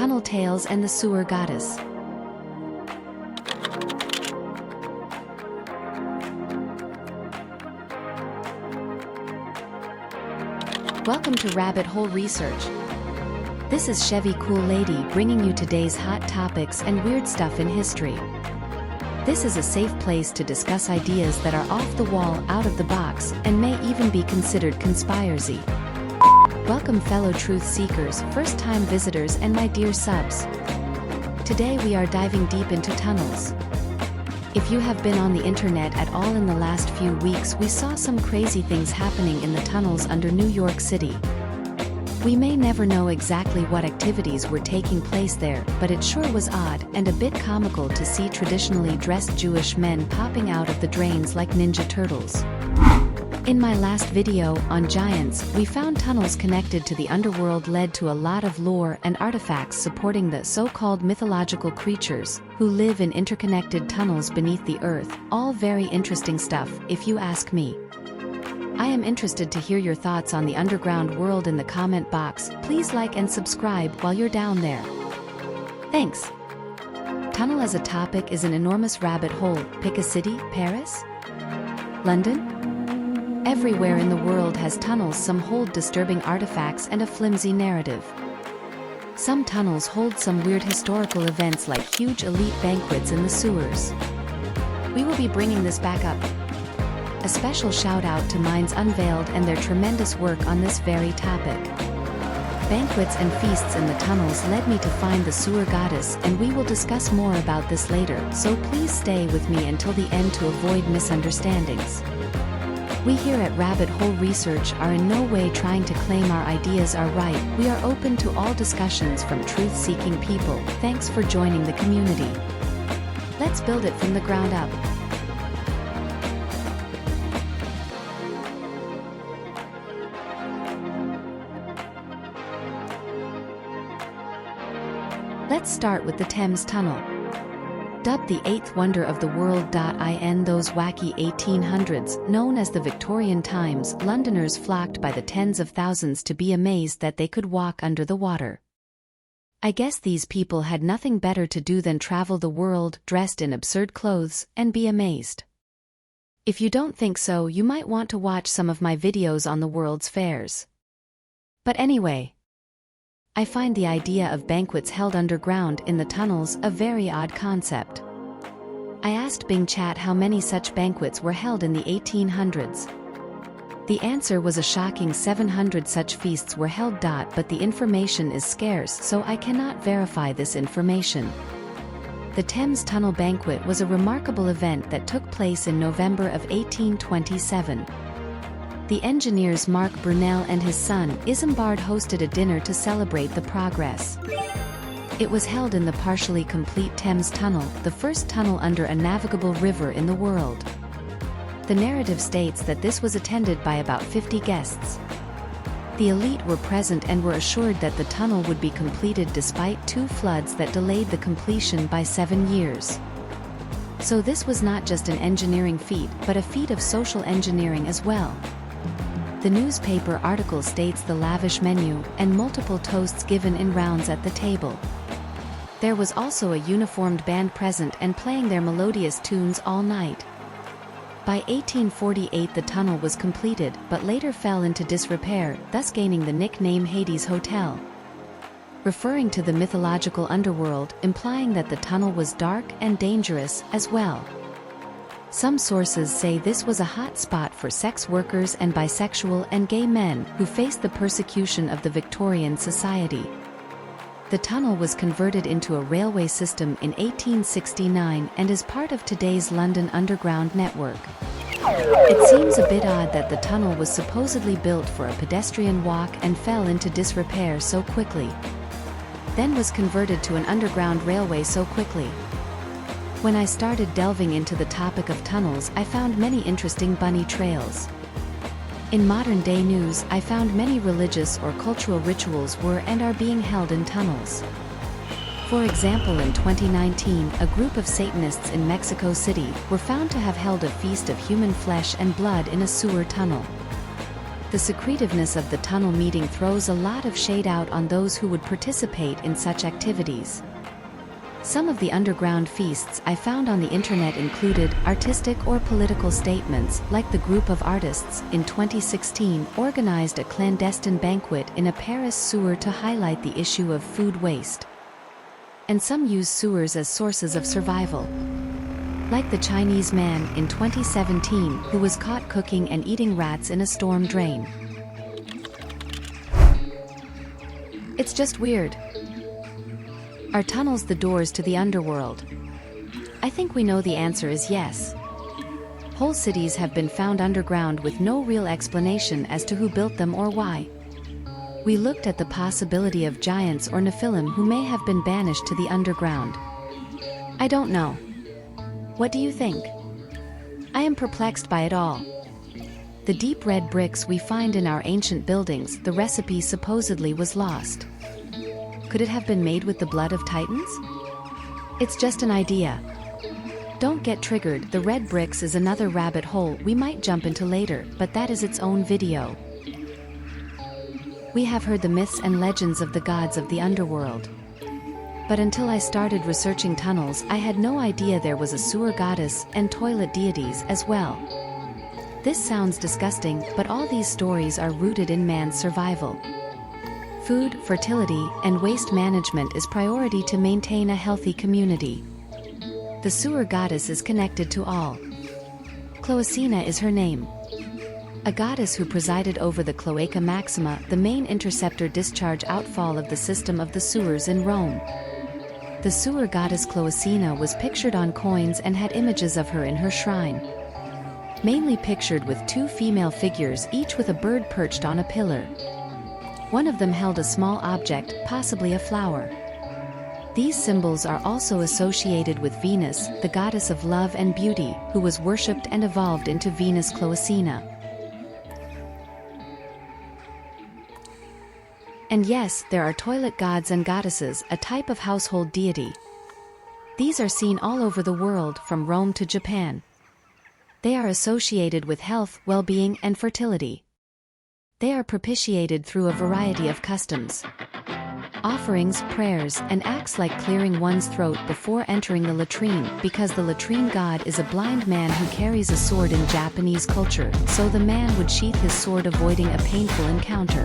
Tunnel Tales and the Sewer Goddess. Welcome to Rabbit Hole Research. This is Chevy Cool Lady bringing you today's hot topics and weird stuff in history. This is a safe place to discuss ideas that are off the wall, out of the box, and may even be considered conspiracy. Welcome fellow truth seekers, first-time visitors and my dear subs. Today we are diving deep into tunnels. If you have been on the internet at all in the last few weeks, we saw some crazy things happening in the tunnels under New York City. We may never know exactly what activities were taking place there, but it sure was odd and a bit comical to see traditionally dressed Jewish men popping out of the drains like ninja turtles. In my last video on giants, we found tunnels connected to the underworld led to a lot of lore and artifacts supporting the so-called mythological creatures who live in interconnected tunnels beneath the earth. All very interesting stuff, if you ask me. I am interested to hear your thoughts on the underground world in the comment box. Please like and subscribe while you're down there. Thanks. Tunnel as a topic is an enormous rabbit hole. Pick a city: Paris? London? Everywhere in the world has tunnels. Some hold disturbing artifacts and a flimsy narrative. Some tunnels hold some weird historical events like huge elite banquets in the sewers. We will be bringing this back up. A special shout out to Minds Unveiled and their tremendous work on this very topic. Banquets and feasts in the tunnels led me to find the sewer goddess, and we will discuss more about this later, so please stay with me until the end to avoid misunderstandings. We here at Rabbit Hole Research are in no way trying to claim our ideas are right. We are open to all discussions from truth-seeking people. Thanks for joining the community. Let's build it from the ground up. Let's start with the Thames Tunnel. Dubbed the eighth wonder of the world. In those wacky 1800s, known as the Victorian times, Londoners flocked by the tens of thousands to be amazed that they could walk under the water. I guess these people had nothing better to do than travel the world, dressed in absurd clothes, and be amazed. If you don't think so, you might want to watch some of my videos on the world's fairs. But anyway, I find the idea of banquets held underground in the tunnels a very odd concept. I asked Bing Chat how many such banquets were held in the 1800s. The answer was a shocking 700 such feasts were held. But the information is scarce, so I cannot verify this information. The Thames Tunnel Banquet was a remarkable event that took place in November of 1827. The engineers Mark Brunel and his son, Isambard, hosted a dinner to celebrate the progress. It was held in the partially complete Thames Tunnel, the first tunnel under a navigable river in the world. The narrative states that this was attended by about 50 guests. The elite were present and were assured that the tunnel would be completed despite 2 floods that delayed the completion by 7 years. So this was not just an engineering feat, but a feat of social engineering as well. The newspaper article states the lavish menu and multiple toasts given in rounds at the table. There was also a uniformed band present and playing their melodious tunes all night. By 1848 the tunnel was completed, but later fell into disrepair, thus gaining the nickname Hades Hotel, referring to the mythological underworld, implying that the tunnel was dark and dangerous as well. Some sources say this was a hot spot for sex workers and bisexual and gay men who faced the persecution of the Victorian society. The tunnel was converted into a railway system in 1869 and is part of today's London Underground network. It seems a bit odd that the tunnel was supposedly built for a pedestrian walk and fell into disrepair so quickly, then was converted to an underground railway so quickly. When I started delving into the topic of tunnels, I found many interesting bunny trails. In modern-day news, I found many religious or cultural rituals were and are being held in tunnels. For example, in 2019, a group of Satanists in Mexico City were found to have held a feast of human flesh and blood in a sewer tunnel. The secretiveness of the tunnel meeting throws a lot of shade out on those who would participate in such activities. Some of the underground feasts I found on the internet included artistic or political statements, like the group of artists in 2016 organized a clandestine banquet in a Paris sewer to highlight the issue of food waste. And some use sewers as sources of survival. Like the Chinese man in 2017 who was caught cooking and eating rats in a storm drain. It's just weird. Are tunnels the doors to the underworld? I think we know the answer is yes. Whole cities have been found underground with no real explanation as to who built them or why. We looked at the possibility of giants or Nephilim who may have been banished to the underground. I don't know. What do you think? I am perplexed by it all. The deep red bricks we find in our ancient buildings, the recipe supposedly was lost. Could it have been made with the blood of titans? It's just an idea. Don't get triggered, the red bricks is another rabbit hole we might jump into later, but that is its own video. We have heard the myths and legends of the gods of the underworld. But until I started researching tunnels, I had no idea there was a sewer goddess and toilet deities as well. This sounds disgusting, but all these stories are rooted in man's survival. Food, fertility, and waste management is priority to maintain a healthy community. The sewer goddess is connected to all. Cloacina is her name. A goddess who presided over the Cloaca Maxima, the main interceptor discharge outfall of the system of the sewers in Rome. The sewer goddess Cloacina was pictured on coins and had images of her in her shrine. Mainly pictured with two female figures, each with a bird perched on a pillar. One of them held a small object, possibly a flower. These symbols are also associated with Venus, the goddess of love and beauty, who was worshipped and evolved into Venus Cloacina. And yes, there are toilet gods and goddesses, a type of household deity. These are seen all over the world, from Rome to Japan. They are associated with health, well-being, and fertility. They are propitiated through a variety of customs. Offerings, prayers, and acts like clearing one's throat before entering the latrine, because the latrine god is a blind man who carries a sword in Japanese culture, so the man would sheath his sword avoiding a painful encounter.